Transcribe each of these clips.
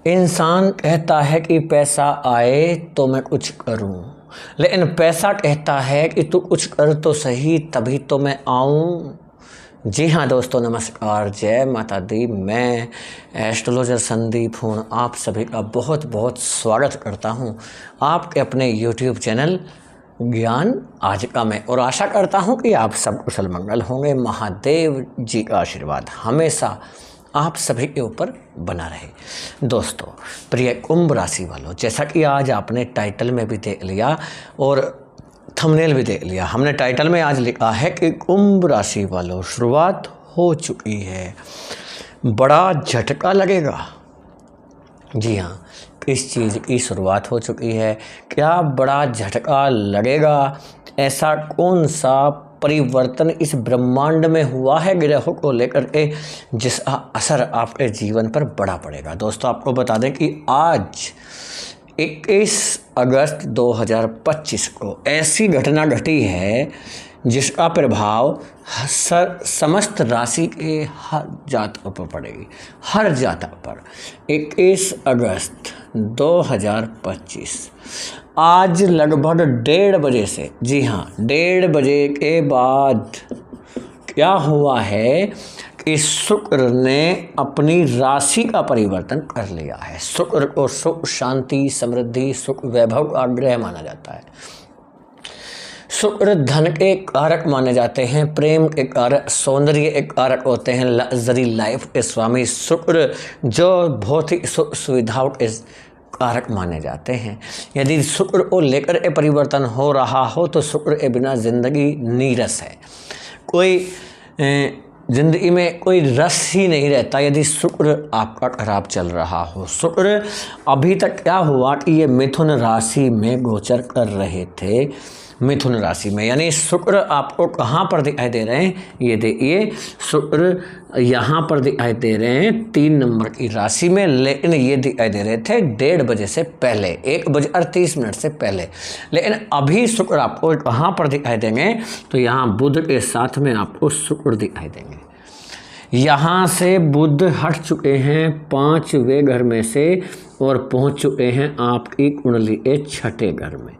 इंसान कहता है कि पैसा आए तो मैं कुछ करूं, लेकिन पैसा कहता है कि तू कुछ कर तो सही तभी तो मैं आऊं। जी हाँ दोस्तों, नमस्कार, जय माता दी। मैं एस्ट्रोलॉजर संदीप हूँ, आप सभी का बहुत बहुत स्वागत करता हूँ आपके अपने YouTube चैनल ज्ञान आज का में। और आशा करता हूँ कि आप सब कुशल मंगल होंगे। महादेव जी का आशीर्वाद हमेशा आप सभी के ऊपर बना रहे। दोस्तों, प्रिय कुंभ राशि वालों, जैसा कि आज आपने टाइटल में भी देख लिया और थंबनेल भी देख लिया, हमने टाइटल में आज लिखा है कि कुंभ राशि वालों शुरुआत हो चुकी है, बड़ा झटका लगेगा। जी हाँ, किस चीज़ की शुरुआत हो चुकी है, क्या बड़ा झटका लगेगा, ऐसा कौन सा परिवर्तन इस ब्रह्मांड में हुआ है ग्रहों को लेकर के जिसका असर आपके जीवन पर बड़ा पड़ेगा। दोस्तों, आपको बता दें कि आज 21 अगस्त 2025 को ऐसी घटना घटी है जिसका प्रभाव समस्त राशि के हर जातकों पर पड़ेगी, हर जातक पर। 21 अगस्त 2025 आज लगभग 1:30 बजे से, जी हाँ 1:30 बजे के बाद क्या हुआ है कि शुक्र ने अपनी राशि का परिवर्तन कर लिया है। शुक्र को सुख, शांति, समृद्धि, सुख, वैभव का ग्रह माना जाता है। शुक्र धन के कारक माने जाते हैं, प्रेम के कारक, सौंदर्य के कारक होते हैं, लग्जरी लाइफ के स्वामी शुक्र जो भौतिक सुख सुविधाओं के कारक माने जाते हैं। यदि शुक्र को लेकर के परिवर्तन हो रहा हो तो शुक्र के बिना जिंदगी नीरस है, कोई जिंदगी में कोई रस ही नहीं रहता यदि शुक्र आपका खराब चल रहा हो। शुक्र अभी तक क्या हुआ कि ये मिथुन राशि में गोचर कर रहे थे, मिथुन राशि में, यानी शुक्र आपको कहाँ पर दिखाई दे रहे हैं, ये देखिए शुक्र यहाँ पर दिखाई दे रहे हैं 3 नंबर की राशि में, लेकिन ये दिखाई दे रहे थे 1:30 बजे से पहले, 1:30 से पहले। लेकिन अभी शुक्र आपको कहाँ पर दिखाई देंगे, तो यहाँ बुध के साथ में आपको शुक्र दिखाई देंगे। यहाँ से बुध हट चुके हैं 5वें घर में से और पहुँच चुके हैं आपकी कुंडली के 6ठे घर में।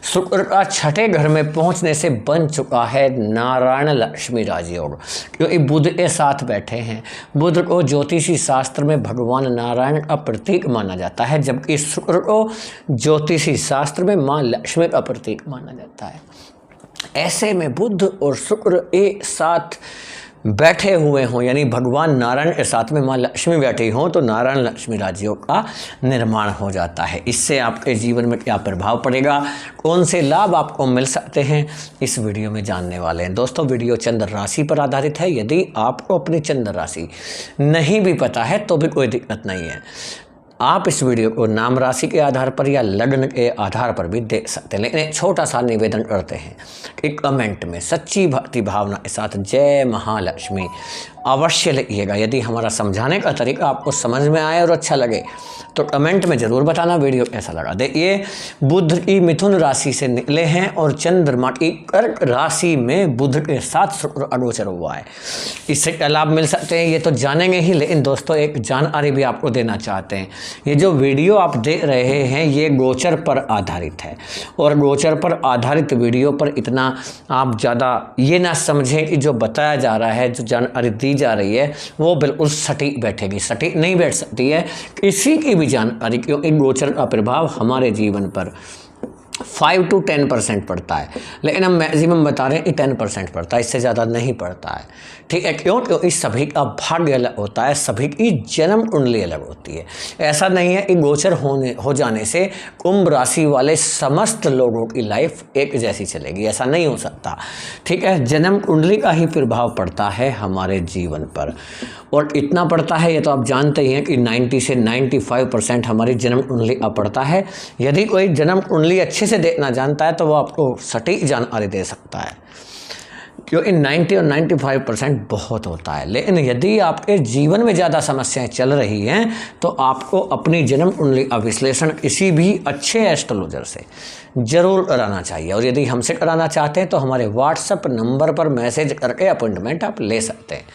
शुक्र का 6ठे घर में पहुँचने से बन चुका है नारायण लक्ष्मी राजयोग, क्योंकि बुध के साथ बैठे हैं। बुध को ज्योतिषी शास्त्र में भगवान नारायण का प्रतीक माना जाता है, जबकि शुक्र को ज्योतिषी शास्त्र में माँ लक्ष्मी का प्रतीक माना जाता है। ऐसे में बुध और शुक्र एक साथ बैठे हुए हों, यानी भगवान नारायण के साथ में माँ लक्ष्मी बैठी हों, तो नारायण लक्ष्मी राजयोग का निर्माण हो जाता है। इससे आपके जीवन में क्या प्रभाव पड़ेगा, कौन से लाभ आपको मिल सकते हैं, इस वीडियो में जानने वाले हैं। दोस्तों, वीडियो चंद्र राशि पर आधारित है। यदि आपको अपनी चंद्र राशि नहीं भी पता है तो भी कोई दिक्कत नहीं है, आप इस वीडियो को नाम राशि के आधार पर या लग्न के आधार पर भी देख सकते हैं। लेकिन एक छोटा सा निवेदन करते हैं कि कमेंट में सच्ची भक्ति भावना के साथ जय महालक्ष्मी अवश्य लिखिएगा। यदि हमारा समझाने का तरीका आपको समझ में आए और अच्छा लगे तो कमेंट में ज़रूर बताना वीडियो कैसा लगा। देखिए, बुध की मिथुन राशि से निकले हैं और चंद्रमा की कर्क राशि में बुध के साथ शुक्र अगोचर हुआ है। इससे क्या लाभ मिल सकते हैं ये तो जानेंगे ही, लेकिन दोस्तों एक जानकारी भी आपको देना चाहते हैं। ये जो वीडियो आप देख रहे हैं ये गोचर पर आधारित है, और गोचर पर आधारित वीडियो पर इतना आप ज़्यादा ये ना समझें कि जो बताया जा रहा है, जो जानकारी दी जा रही है वो बिल्कुल सटीक बैठेगी। सटीक नहीं बैठ सकती है किसी की भी जानकारी, क्योंकि गोचर का प्रभाव हमारे जीवन पर 5 to 10% पड़ता है, लेकिन हम मैक्सिमम बता रहे हैं कि 10% पड़ता है, इससे ज़्यादा नहीं पड़ता है। ठीक है, क्यों? क्योंकि सभी का भाग्य अलग होता है, सभी की जन्म कुंडली अलग होती है। ऐसा नहीं है कि गोचर हो जाने से कुंभ राशि वाले समस्त लोगों की लाइफ एक जैसी चलेगी, ऐसा नहीं हो सकता। ठीक है, जन्म कुंडली का ही प्रभाव पड़ता है हमारे जीवन पर, और इतना पड़ता है ये तो आप जानते ही हैं कि 90 से 95% हमारी जन्म कुंडली का पड़ता है। यदि कोई जन्म कुंडली अच्छे से देखना जानता है तो वो आपको सटीक जानकारी दे सकता है, क्योंकि 90 और 95% बहुत होता है। लेकिन यदि आपके जीवन में ज़्यादा समस्याएं चल रही हैं तो आपको अपनी जन्म कुंडली का विश्लेषण किसी भी अच्छे एस्ट्रोलॉजर से ज़रूर कराना चाहिए। और यदि हमसे कराना चाहते हैं तो हमारे व्हाट्सएप नंबर पर मैसेज करके अपॉइंटमेंट आप ले सकते हैं।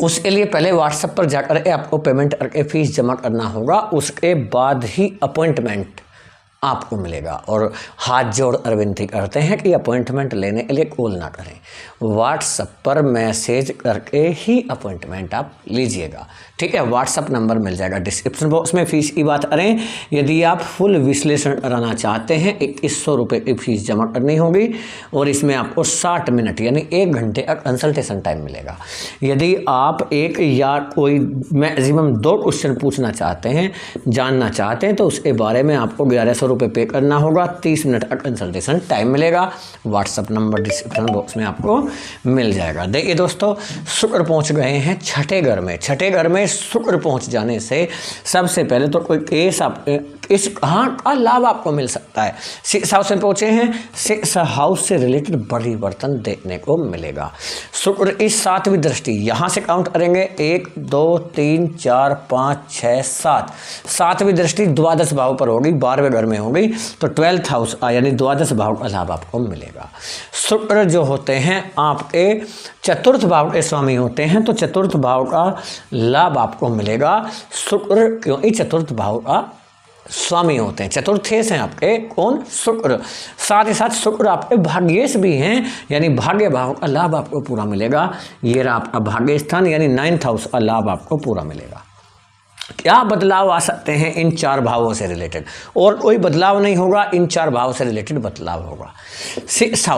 उसके लिए पहले व्हाट्सएप पर जाकर आपको पेमेंट करके फीस जमा करना होगा, उसके बाद ही अपॉइंटमेंट आपको मिलेगा। और हाथ जोड़ विनती करते हैं कि अपॉइंटमेंट लेने के लिए कॉल ना करें, व्हाट्सएप पर मैसेज करके ही अपॉइंटमेंट आप लीजिएगा, ठीक है। व्हाट्सएप नंबर मिल जाएगा डिस्क्रिप्शन बॉक्स में। फीस की बात करें, यदि आप फुल विश्लेषण कराना चाहते हैं 2100 रुपये की फीस जमा करनी होगी और इसमें आपको 60 मिनट यानी 1 घंटे का कंसल्टेशन टाइम मिलेगा। यदि आप एक या कोई मैक्सिमम 2 क्वेश्चन पूछना चाहते हैं, जानना चाहते हैं, तो उसके बारे में आपको 1100 रुपये पे करना होगा, 30 मिनट का कंसल्टेशन टाइम मिलेगा। व्हाट्सएप नंबर डिस्क्रिप्शन बॉक्स में आपको मिल जाएगा। देखिए दोस्तों, शुक्र पहुंच गए हैं छठे घर में। छठे घर में शुक्र पहुंच जाने से सबसे पहले तो कोई केस आप इस कहाँ का लाभ आपको मिल सकता है। 6 हाउस में पहुंचे हैं, 6 हाउस से रिलेटेड परिवर्तन देखने को मिलेगा। शुक्र इस 7वीं दृष्टि यहाँ से काउंट करेंगे, 1 2 3 4 5 6 7, 7वीं दृष्टि द्वादश भाव पर होगी, 12वें घर में होगी, तो 12th हाउस यानी द्वादश भाव का लाभ आपको मिलेगा। शुक्र जो होते हैं आपके चतुर्थ भाव के स्वामी होते हैं, तो चतुर्थ भाव का लाभ आपको मिलेगा। शुक्र क्योंकि चतुर्थ भाव का स्वामी होते हैं, चतुर्थे से आपके कौन? शुक्र। साथ ही साथ शुक्र आपके भाग्येश भी हैं, यानी भाग्य भाव का लाभ आपको पूरा मिलेगा। ये रहा आपका भाग्य स्थान यानी 9th हाउस का लाभ आपको पूरा मिलेगा। क्या बदलाव आ सकते हैं इन 4 भावों से रिलेटेड? और कोई बदलाव नहीं होगा, इन 4 भावों से रिलेटेड बदलाव होगा। 6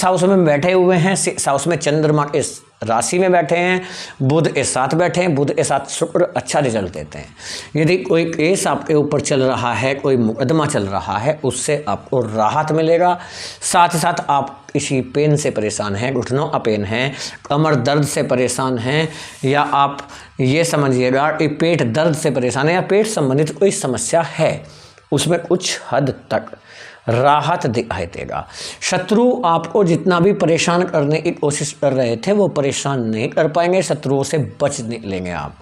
हाउस में बैठे हुए हैं, 6 हाउस में चंद्रमा के राशि में बैठे हैं, बुध के साथ बैठे हैं, बुध के साथ शुक्र अच्छा रिजल्ट देते हैं। यदि कोई केस आपके ऊपर चल रहा है, कोई मुकदमा चल रहा है, उससे आपको राहत मिलेगा। साथ ही साथ आप किसी पेन से परेशान हैं, घुटनों का पेन है, कमर दर्द से परेशान हैं, या आप ये समझिएगा कि पेट दर्द से परेशान है या पेट संबंधित कोई समस्या है, उसमें कुछ हद तक राहत दिखाई देगा। शत्रु आपको जितना भी परेशान करने की कोशिश कर रहे थे वो परेशान नहीं कर पाएंगे, शत्रुओं से बच निकलेंगे आप।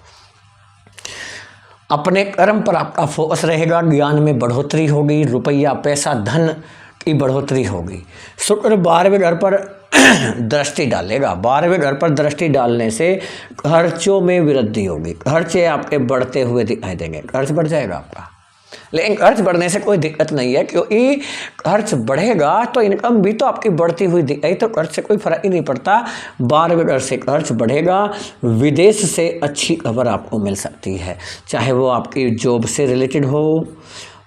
अपने कर्म पर आपका फोकस रहेगा, ज्ञान में बढ़ोतरी होगी, रुपया पैसा धन की बढ़ोतरी होगी। शुक्र 12वें घर पर दृष्टि डालेगा, 12वें घर पर दृष्टि डालने से खर्चों में वृद्धि होगी, खर्चे आपके बढ़ते हुए दिखाई देंगे, खर्च बढ़ जाएगा आपका। लेकिन खर्च बढ़ने से कोई दिक्कत नहीं है, क्योंकि खर्च बढ़ेगा तो इनकम भी तो आपकी बढ़ती हुई दिखाई, तो खर्च से कोई फर्क ही नहीं पड़ता। 12वें घर से खर्च बढ़ेगा। विदेश से अच्छी खबर आपको मिल सकती है, चाहे वो आपकी जॉब से रिलेटेड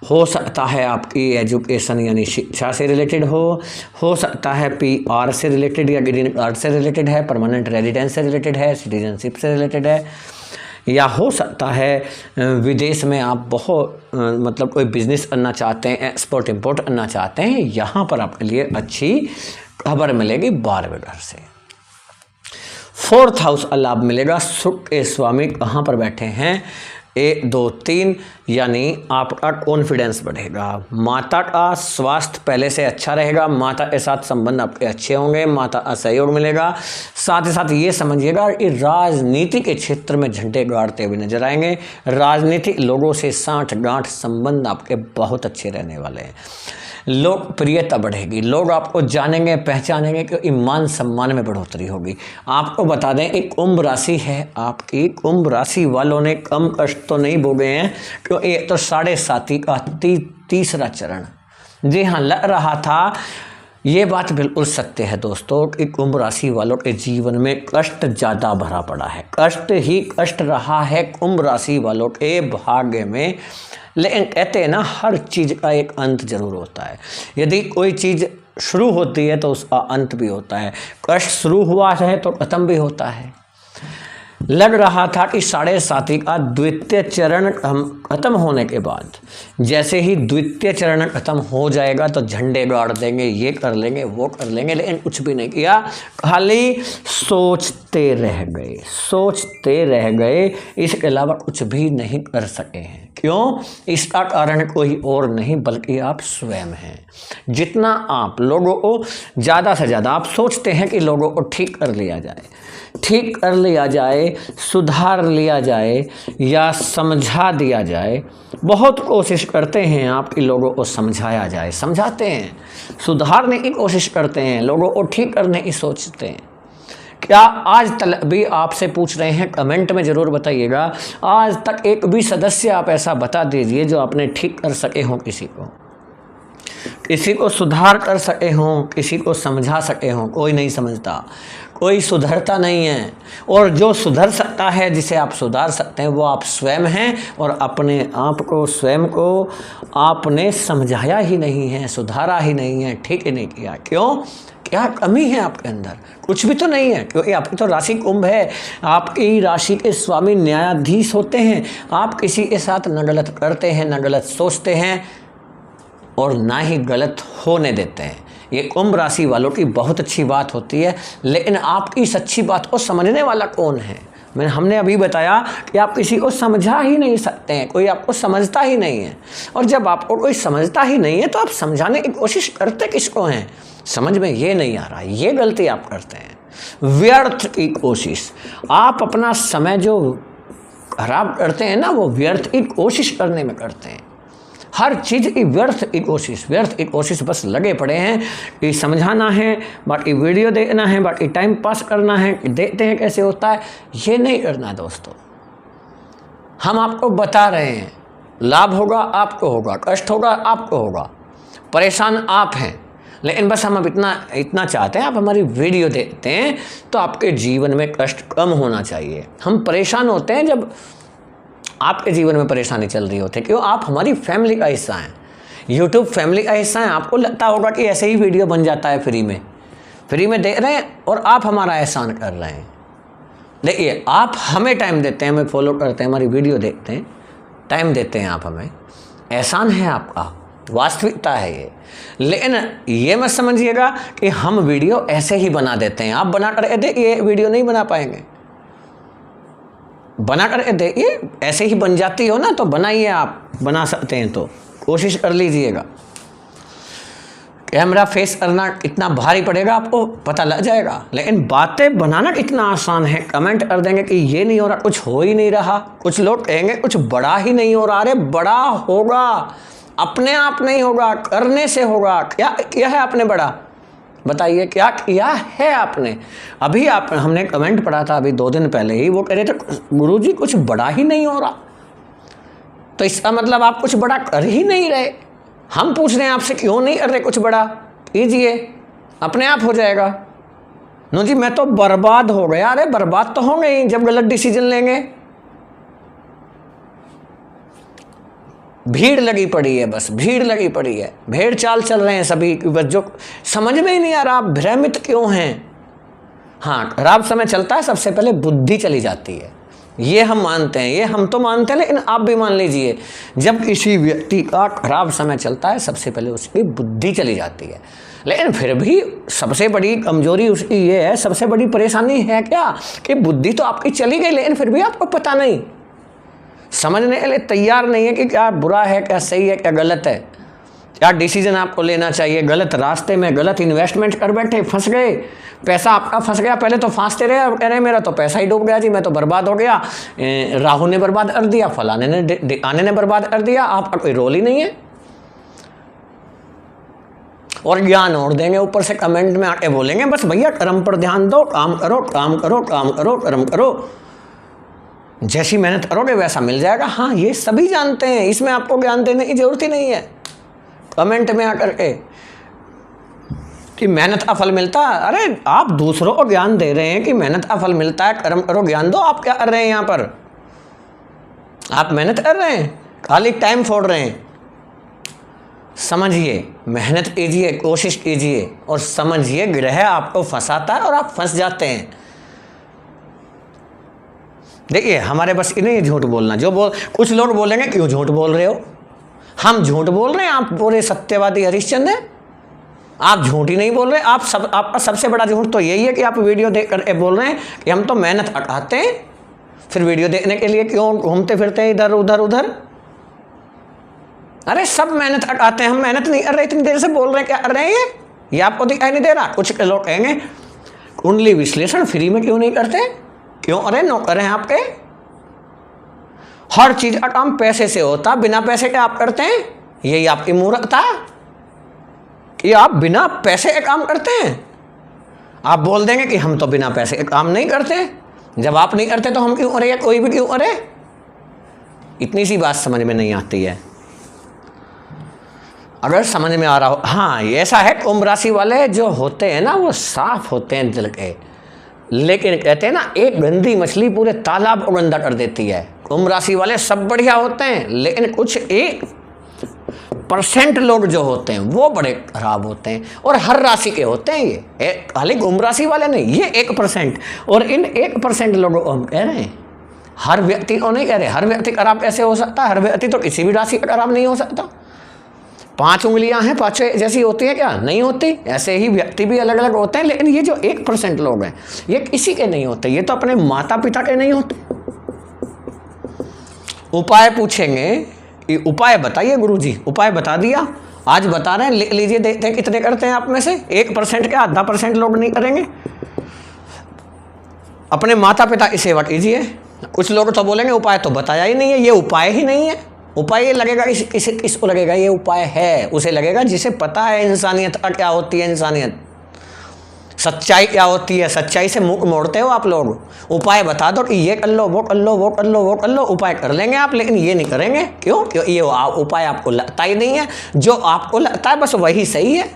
हो सकता है आपकी एजुकेशन यानी शिक्षा से रिलेटेड हो सकता है PR से रिलेटेड या ग्रीन कार्ड से रिलेटेड है, परमानेंट रेजिडेंस से रिलेटेड है, सिटीजनशिप से रिलेटेड है, या हो सकता है विदेश में आप बहुत मतलब कोई बिजनेस करना चाहते हैं, एक्सपोर्ट इंपोर्ट करना चाहते हैं, यहाँ पर आपके लिए अच्छी खबर मिलेगी 12वें घर से। 4th हाउस का लाभ मिलेगा। शुक्र के स्वामी कहाँ पर बैठे हैं? 1 2 3, यानी आपका कॉन्फिडेंस बढ़ेगा, माता का स्वास्थ्य पहले से अच्छा रहेगा, माता के साथ संबंध आपके अच्छे होंगे, माता का सहयोग मिलेगा। साथ ही साथ ये समझिएगा कि राजनीति के क्षेत्र में झंडे गाड़ते हुए नजर आएंगे। राजनीतिक लोगों से साठ गांठ संबंध आपके बहुत अच्छे रहने वाले हैं। लोकप्रियता बढ़ेगी, लोग आपको जानेंगे पहचानेंगे, क्योंकि मान सम्मान में बढ़ोतरी होगी। आपको बता दें एक कुंभ राशि है आपकी, कुंभ राशि वालों ने कम कष्ट तो नहीं भोगे हैं, क्योंकि तो 7.5 का 3रा चरण, जी हाँ, लग रहा था। ये बात बिल्कुल सत्य है दोस्तों कि कुंभ राशि वालों के जीवन में कष्ट ज़्यादा भरा पड़ा है, कष्ट ही कष्ट रहा है कुंभ राशि वालों के भाग्य में। लेकिन कहते हैं ना, हर चीज़ का एक अंत जरूर होता है। यदि कोई चीज़ शुरू होती है तो उसका अंत भी होता है। कष्ट शुरू हुआ है तो खत्म भी होता है। लग रहा था कि 7.5 का द्वितीय चरण खत्म होने के बाद, जैसे ही द्वितीय चरण खत्म हो जाएगा तो झंडे गाड़ देंगे, ये कर लेंगे वो कर लेंगे, लेकिन कुछ भी नहीं किया, खाली सोचते रह गए, इसके अलावा कुछ भी नहीं कर सके हैं। क्यों? इसका कारण कोई और नहीं बल्कि आप स्वयं हैं। जितना आप लोगों को ज़्यादा से ज़्यादा आप सोचते हैं कि लोगों को ठीक कर लिया जाए, सुधार लिया जाए या समझा दिया जाए, बहुत कोशिश करते हैं आप कि लोगों को समझाया जाए, समझाते हैं, सुधारने की कोशिश करते हैं, लोगों को ठीक करने की सोचते हैं, क्या आज तक भी आपसे पूछ रहे हैं, कमेंट में ज़रूर बताइएगा, आज तक एक भी सदस्य आप ऐसा बता दीजिए जो आपने ठीक कर सके हों, किसी को सुधार कर सके हों, किसी को समझा सके हों। कोई नहीं समझता, कोई सुधरता नहीं है। और जो सुधर सकता है, जिसे आप सुधार सकते हैं, वो आप स्वयं हैं। और अपने आप को, स्वयं को आपने समझाया ही नहीं है, सुधारा ही नहीं है, ठीक ही नहीं किया। क्यों? क्या कमी है आपके अंदर? कुछ भी तो नहीं है, क्योंकि आपकी तो राशि कुंभ है। आपकी राशि के स्वामी न्यायाधीश होते हैं। आप किसी के साथ न गलत करते हैं, न गलत सोचते हैं और ना ही गलत होने देते हैं। ये कुंभ राशि वालों की बहुत अच्छी बात होती है। लेकिन आपकी इस अच्छी बात को समझने वाला कौन है? हमने अभी बताया कि आप किसी को समझा ही नहीं सकते हैं, कोई आपको समझता ही नहीं है। और जब आपको कोई समझता ही नहीं है तो आप समझाने की कोशिश करते किसको हैं? समझ में ये नहीं आ रहा, ये गलती आप करते हैं। व्यर्थ की कोशिश, आप अपना समय जो खराब करते हैं ना, वो व्यर्थ की कोशिश करने में करते हैं। हर चीज़ की व्यर्थ की कोशिश बस लगे पड़े हैं कि समझाना है, बाकी वीडियो देखना है, बाकी टाइम पास करना है, देखते हैं कैसे होता है। ये नहीं करना दोस्तों। हम आपको बता रहे हैं, लाभ होगा आपको होगा, कष्ट होगा आपको होगा, परेशान आप हैं। लेकिन बस हम अब इतना चाहते हैं, आप हमारी वीडियो देखते हैं तो आपके जीवन में कष्ट कम होना चाहिए। हम परेशान होते हैं जब आपके जीवन में परेशानी चल रही होती है। क्यों? आप हमारी फैमिली का हिस्सा हैं, यूट्यूब फैमिली का हिस्सा हैं। आपको लगता होगा कि ऐसे ही वीडियो बन जाता है फ्री में देख रहे हैं और आप हमारा एहसान कर रहे हैं। देखिए, आप हमें टाइम देते हैं, हमें फॉलो करते हैं, हमारी वीडियो देखते हैं, टाइम देते हैं आप हमें, एहसान है आपका, वास्तविकता है ये। लेकिन ये मत समझिएगा कि हम वीडियो ऐसे ही बना देते हैं। आप बना कर देखिए, वीडियो नहीं बना पाएंगे। बना कर देखिए, ऐसे ही बन जाती हो ना, तो बनाइए। आप बना सकते हैं तो कोशिश कर लीजिएगा। कैमरा फेस करना कितना भारी पड़ेगा आपको पता लग जाएगा, लेकिन बातें बनाना कितना आसान है। कमेंट कर देंगे कि ये नहीं हो रहा, कुछ हो ही नहीं रहा। कुछ लोग कहेंगे कुछ बड़ा ही नहीं हो रहा। अरे बड़ा होगा, अपने आप नहीं होगा, करने से होगा। क्या किया है आपने बड़ा? बताइए, क्या किया है आपने? अभी हमने कमेंट पढ़ा था अभी 2 दिन पहले ही, वो कह रहे थे गुरुजी कुछ बड़ा ही नहीं हो रहा। तो इसका मतलब आप कुछ बड़ा कर ही नहीं रहे। हम पूछ रहे हैं आपसे, क्यों नहीं कर रहे कुछ बड़ा? कीजिए, अपने आप हो जाएगा। नो जी, मैं तो बर्बाद हो गया। अरे बर्बाद तो होंगे ही जब गलत डिसीजन लेंगे। भीड़ लगी पड़ी है, बस भीड़ लगी पड़ी है, भेड़ चाल चल रहे हैं सभी। बस जो समझ में ही नहीं आ रहा, आप भ्रमित क्यों हैं? हाँ, खराब समय चलता है, सबसे पहले बुद्धि चली जाती है। ये हम मानते हैं, ये हम तो मानते हैं, लेकिन आप भी मान लीजिए, जब किसी व्यक्ति का खराब समय चलता है, सबसे पहले उसकी बुद्धि चली जाती है। लेकिन फिर भी सबसे बड़ी कमजोरी उसकी ये है, सबसे बड़ी परेशानी है क्या, कि बुद्धि तो आपकी चली गई, लेकिन फिर भी आपको पता नहीं, समझने के लिए तैयार नहीं है कि क्या बुरा है, क्या सही है, क्या गलत है, क्या डिसीजन आपको लेना चाहिए। गलत रास्ते में गलत इन्वेस्टमेंट कर बैठे, फंस गए, पैसा आपका फंस गया। पहले तो फांसते रहे और कह रहे मेरा तो पैसा ही डूब गया जी, मैं तो बर्बाद हो गया। राहु ने बर्बाद कर दिया, फलाने ने आने ने बर्बाद कर दिया। आपका कोई रोल ही नहीं है। और ज्ञान और देंगे ऊपर से, कमेंट में आके बोलेंगे बस भैया कर्म पर ध्यान दो, काम करो, काम करो, काम करो, कर्म करो, जैसी मेहनत करोगे वैसा मिल जाएगा। हाँ, ये सभी जानते हैं, इसमें आपको ज्ञान देने की जरूरत ही नहीं है। कमेंट में आकर के कि मेहनत का फल मिलता है, अरे आप दूसरों को ज्ञान दे रहे हैं कि मेहनत का फल मिलता है, कर्म करो, ज्ञान दो। आप क्या कर रहे हैं यहाँ पर? आप मेहनत कर रहे हैं, खाली टाइम फोड़ रहे हैं। समझिए, मेहनत कीजिए, कोशिश कीजिए और समझिए, ग्रह आपको फंसाता है और आप फंस जाते हैं। देखिए, हमारे बस नहीं झूठ बोलना। कुछ लोग बोलेंगे क्यों झूठ बोल रहे हो? हम झूठ बोल रहे हैं? आप पूरे सत्यवादी हरिश्चंद्र हैं? आप झूठ ही नहीं बोल रहे। आपका सबसे बड़ा झूठ तो यही है कि आप वीडियो देख कर बोल रहे हैं कि हम तो मेहनत हटाते हैं, फिर वीडियो देखने के लिए क्यों घूमते फिरते हैं इधर उधर। अरे सब मेहनत हटाते हैं, हम मेहनत नहीं कर रहे, इतनी देर से बोल रहे हैं, क्या कर रहे हैं ये आपको दिखाई नहीं दे रहा? कुछ लोग कहेंगे कुंडली विश्लेषण फ्री में क्यों नहीं करते? क्यों? अरे नौकर हैं आपके, हर चीज का काम पैसे से होता, बिना पैसे के आप करते हैं? यही आपकी मूर्खता कि आप बिना पैसे के काम करते हैं। आप बोल देंगे कि हम तो बिना पैसे के काम नहीं करते, जब आप नहीं करते तो हम क्यों करे या कोई भी क्यों करे? इतनी सी बात समझ में नहीं आती है। अगर समझ में आ रहा हो, हाँ ये ऐसा है, कुंभ राशि वाले जो होते हैं ना वो साफ होते हैं दिल के, लेकिन कहते हैं ना एक गंदी मछली पूरे तालाब को गंदा कर देती है। कुंभ राशि वाले सब बढ़िया होते हैं, लेकिन कुछ 1% लोग जो होते हैं वो बड़े खराब होते हैं, और हर राशि के होते हैं ये, खाली कुंभ राशि वाले नहीं, ये 1%। और इन 1% लोगों को हम कह रहे हैं, हर व्यक्ति को नहीं कह रहे। हर व्यक्ति खराब कैसे हो सकता है? हर व्यक्ति तो किसी भी राशि का खराब नहीं हो सकता। 5 उंगलियां हैं, 5 जैसी होती है क्या? नहीं होती। ऐसे ही व्यक्ति भी अलग अलग होते हैं, लेकिन ये जो 1% लोग हैं ये किसी के नहीं होते, ये तो अपने माता पिता के नहीं होते। उपाय पूछेंगे कि उपाय बताइए गुरुजी, उपाय बता दिया, आज बता रहे हैं, लिख लीजिए, देखते हैं कितने करते हैं आप में से। 1% के 0.5% लोग नहीं करेंगे। अपने माता पिता की सेवा कीजिए। कुछ लोग तो बोलेंगे उपाय तो बताया ही नहीं है, ये उपाय ही नहीं है। उपाय ये लगेगा किसको लगेगा ये उपाय है? उसे लगेगा जिसे पता है इंसानियत क्या होती है, इंसानियत सच्चाई क्या होती है। सच्चाई से मुंह मोड़ते हो आप लोग। उपाय बता दो कि ये कर लो, वो कर लो, वो कर लो, वो कर लो, उपाय कर लेंगे आप, लेकिन ये नहीं करेंगे। क्यों? ये उपाय आपको लगता ही नहीं है। जो आपको लगता है बस वही सही है,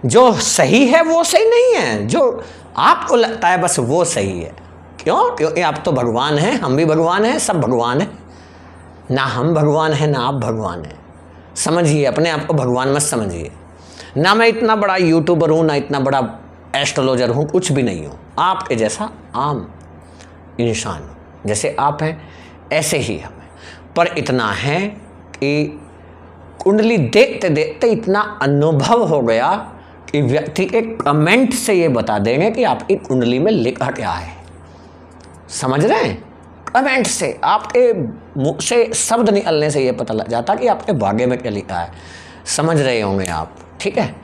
जो सही है वो सही नहीं है, जो आपको लगता है बस वो सही है। क्यों? क्योंकि आप तो भगवान हैं, हम भी भगवान हैं, सब भगवान हैं। ना हम भगवान हैं ना आप भगवान हैं। समझिए, अपने आप को भगवान मत समझिए। ना मैं इतना बड़ा यूट्यूबर हूँ, ना इतना बड़ा एस्ट्रोलॉजर हूँ, कुछ भी नहीं हूँ। आपके जैसा आम इंसान हूँ, जैसे आप हैं ऐसे ही हम हैं। पर इतना है कि कुंडली देखते देखते इतना अनुभव हो गया कि व्यक्ति के कमेंट से ये बता देंगे कि आपकी कुंडली में लिखा क्या है। समझ रहे हैं? कमेंट से, आपके मुंह से शब्द निकलने से ये पता लग जाता कि आपके भाग्य में क्या लिखा है। समझ रहे होंगे आप, ठीक है?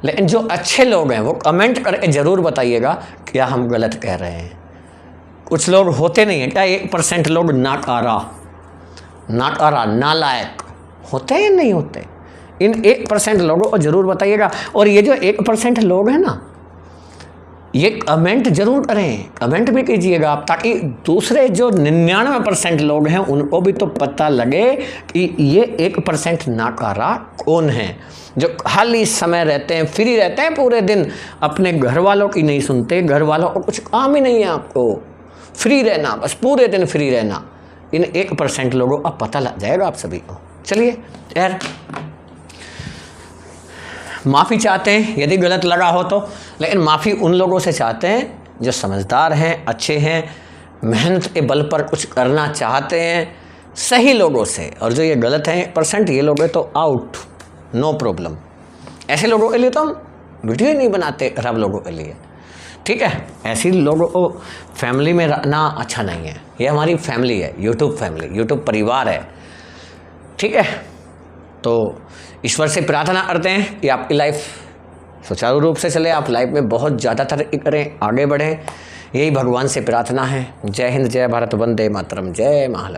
लेकिन जो अच्छे लोग हैं वो कमेंट करके ज़रूर बताइएगा क्या हम गलत कह रहे हैं। कुछ लोग होते नहीं हैं क्या, 1% लोग नाकारा नालायक होते हैं, नहीं होते। इन 1% लोगों को ज़रूर बताइएगा। और ये जो 1% लोग हैं ना, ये कमेंट जरूर करें, कमेंट भी कीजिएगा आप, ताकि दूसरे जो 99% लोग हैं उनको भी तो पता लगे कि ये 1% नाकारा कौन है, जो खाली समय रहते हैं, फ्री रहते हैं पूरे दिन, अपने घर वालों की नहीं सुनते, घर वालों को कुछ काम ही नहीं है, आपको फ्री रहना, बस पूरे दिन फ्री रहना। इन 1% लोगों का पता लग जाएगा आप सभी को। चलिए यार, माफ़ी चाहते हैं यदि गलत लगा हो तो, लेकिन माफ़ी उन लोगों से चाहते हैं जो समझदार हैं, अच्छे हैं, मेहनत के बल पर कुछ करना चाहते हैं, सही लोगों से। और जो ये गलत हैं 1%, ये लोग हैं तो आउट, नो प्रॉब्लम। ऐसे लोगों के लिए तो हम वीडियो ही नहीं बनाते, खराब लोगों के लिए, ठीक है? ऐसी लोगों को फैमिली में रहना अच्छा नहीं है। ये हमारी फैमिली है, यूट्यूब फैमिली, यूट्यूब परिवार है, ठीक है? तो ईश्वर से प्रार्थना करते हैं कि आपकी लाइफ सुचारू रूप से चले, आप लाइफ में बहुत ज़्यादा तरक्की करें, आगे बढ़ें, यही भगवान से प्रार्थना है। जय हिंद, जय भारत, वंदे मातरम, जय महालक्ष्मी।